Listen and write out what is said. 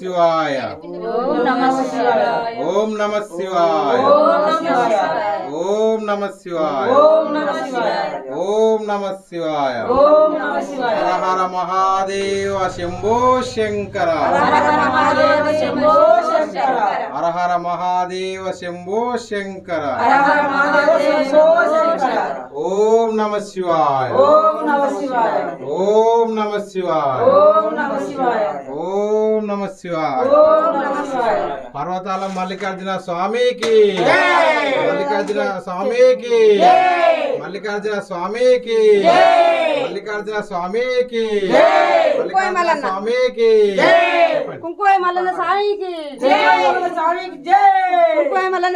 శివాయ ఓం నమః శివాయ ఓం నమః శివాయ ఓం నమః శివాయ ఓం నమః శివాయ ఓం నమః శివాయ ఓం నమః శివాయ ఓం నమః శివాయ హర హర మహాదేవ శంభో శంకర హర హర మహాదేవ శంభో శంకర హర హర మహాదేవ శంభో శంకర హర హర మహాదేవ శంభో శంకర ఓం నమః శివాయ ఓం నమః శివాయ ఓం నమః శివాయ ఓం నమః శివాయ ఓం నమః శివాయ ఓం నమః శివాయ పర్వతాల మల్లికార్జున స్వామికి జై! మల్లికార్జున స్వామికి జై! మల్లికార్జున స్వామికి జై! మల్లికార్జున స్వామికి జై! మల్లికార్జున స్వామికి జై! చెప్పండి. కుంకుమ మల్లన్న సాయికి జై! స్వామికి జై! కుంకుమ మల్లన్న